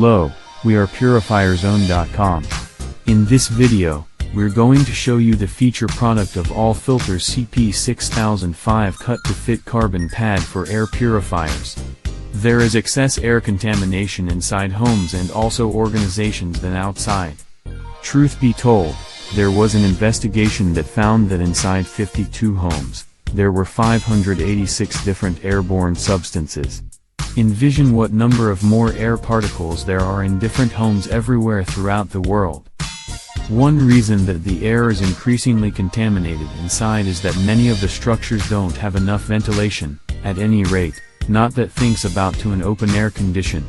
Hello, we are purifierzone.com. In this video, we're going to show you the feature product of all filters CP-6005 cut-to-fit carbon pad for air purifiers. There is excess air contamination inside homes and also organizations than outside. Truth be told, there was an investigation that found that inside 52 homes, there were 586 different airborne substances. Envision what number of more air particles there are in different homes everywhere throughout the world. One reason that the air is increasingly contaminated inside is that many of the structures don't have enough ventilation, at any rate, not that thinks about to an open air condition.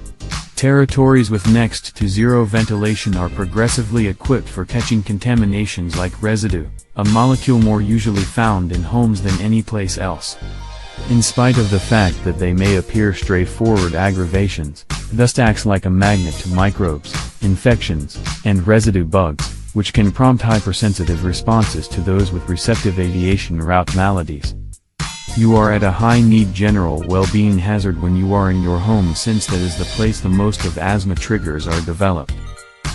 Territories with next to zero ventilation are progressively equipped for catching contaminations like residue, a molecule more usually found in homes than any place else. In spite of the fact that they may appear straightforward aggravations, dust acts like a magnet to microbes, infections, and residue bugs, which can prompt hypersensitive responses to those with receptive aviation route maladies. You are at a high-need general well-being hazard when you are in your home, since that is the place the most of asthma triggers are developed.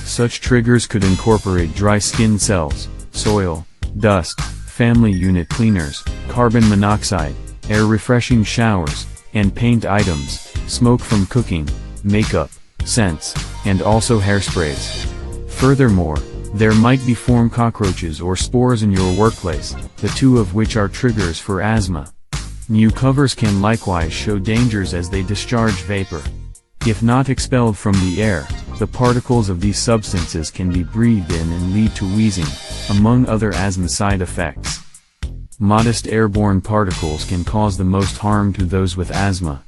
Such triggers could incorporate dry skin cells, soil, dust, family unit cleaners, carbon monoxide, air-refreshing showers, and paint items, smoke from cooking, makeup, scents, and also hairsprays. Furthermore, there might be form cockroaches or spores in your workplace, the two of which are triggers for asthma. New covers can likewise show dangers as they discharge vapor. If not expelled from the air, the particles of these substances can be breathed in and lead to wheezing, among other asthma side effects. Modest airborne particles can cause the most harm to those with asthma.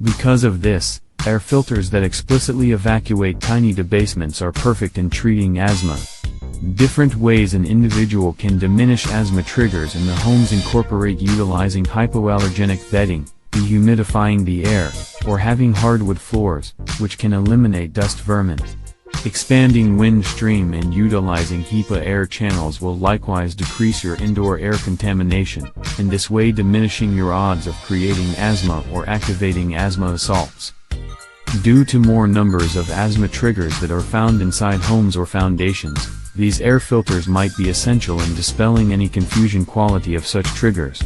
Because of this, air filters that explicitly evacuate tiny debasements are perfect in treating asthma. Different ways an individual can diminish asthma triggers in the homes incorporate utilizing hypoallergenic bedding, dehumidifying the air, or having hardwood floors, which can eliminate dust vermin. Expanding wind stream and utilizing HEPA air channels will likewise decrease your indoor air contamination, in this way diminishing your odds of creating asthma or activating asthma assaults. Due to more numbers of asthma triggers that are found inside homes or foundations, these air filters might be essential in dispelling any confusion quality of such triggers.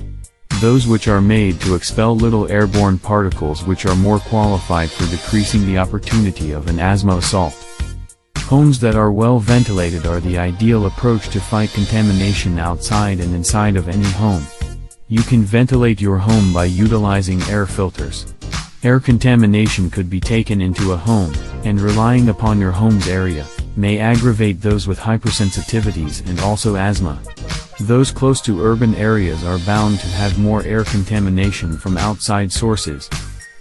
Those which are made to expel little airborne particles which are more qualified for decreasing the opportunity of an asthma assault. Homes that are well ventilated are the ideal approach to fight contamination outside and inside of any home. You can ventilate your home by utilizing air filters. Air contamination could be taken into a home, and relying upon your home's area, may aggravate those with hypersensitivities and also asthma. Those close to urban areas are bound to have more air contamination from outside sources.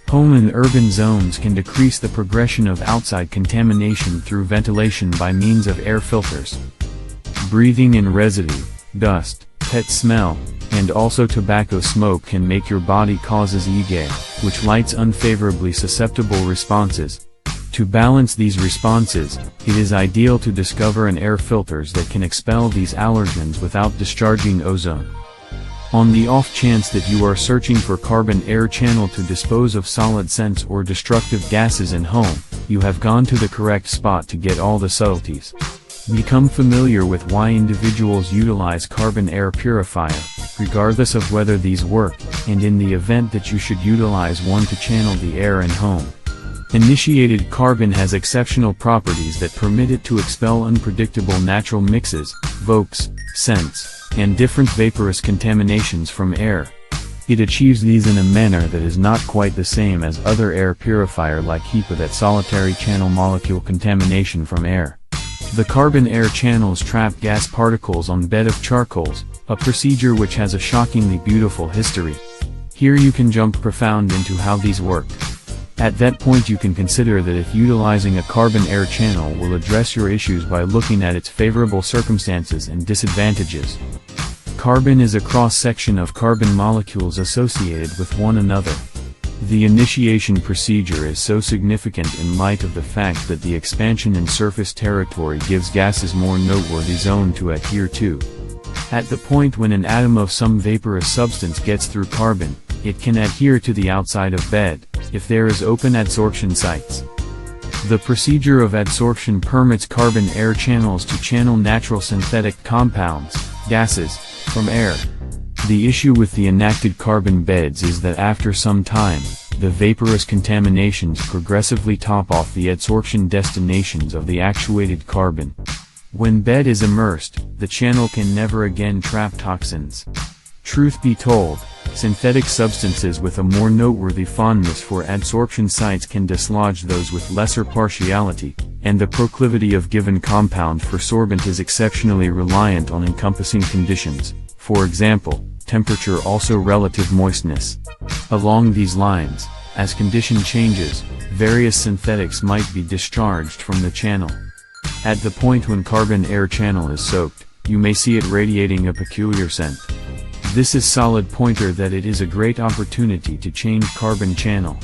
Home and urban zones can decrease the progression of outside contamination through ventilation by means of air filters. Breathing in residue, dust, pet smell, and also tobacco smoke can make your body causes EGA, which lights unfavorably susceptible responses. To balance these responses, it is ideal to discover an air filters that can expel these allergens without discharging ozone. On the off chance that you are searching for carbon air channel to dispose of solid scents or destructive gases in home, you have gone to the correct spot to get all the subtleties. Become familiar with why individuals utilize carbon air purifier, regardless of whether these work, and in the event that you should utilize one to channel the air in home. Initiated carbon has exceptional properties that permit it to expel unpredictable natural mixes, VOCs, scents, and different vaporous contaminations from air. It achieves these in a manner that is not quite the same as other air purifier like HEPA that solitary channel molecule contamination from air. The carbon air channels trap gas particles on bed of charcoals, a procedure which has a shockingly beautiful history. Here you can jump profound into how these work. At that point you can consider that if utilizing a carbon air channel will address your issues by looking at its favorable circumstances and disadvantages. Carbon is a cross-section of carbon molecules associated with one another. The initiation procedure is so significant in light of the fact that the expansion in surface territory gives gases more noteworthy zone to adhere to. At the point when an atom of some vaporous substance gets through carbon, it can adhere to the outside of bed, if there is open adsorption sites. The procedure of adsorption permits carbon air channels to channel natural synthetic compounds, gases, from air. The issue with the inactive carbon beds is that after some time, the vaporous contaminations progressively top off the adsorption destinations of the actuated carbon. When bed is immersed, the channel can never again trap toxins. Truth be told, synthetic substances with a more noteworthy fondness for adsorption sites can dislodge those with lesser partiality, and the proclivity of given compound for sorbent is exceptionally reliant on encompassing conditions, for example, temperature, also relative moistness. Along these lines, as condition changes, various synthetics might be discharged from the channel. At the point when carbon air channel is soaked, you may see it radiating a peculiar scent. This is solid pointer that it is a great opportunity to change carbon channel.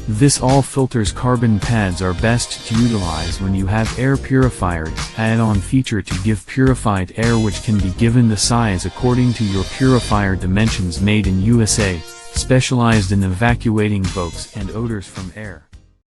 This all filters carbon pads are best to utilize when you have air purifiers add-on feature to give purified air, which can be given the size according to your purifier dimensions, made in USA, specialized in evacuating VOCs and odors from air.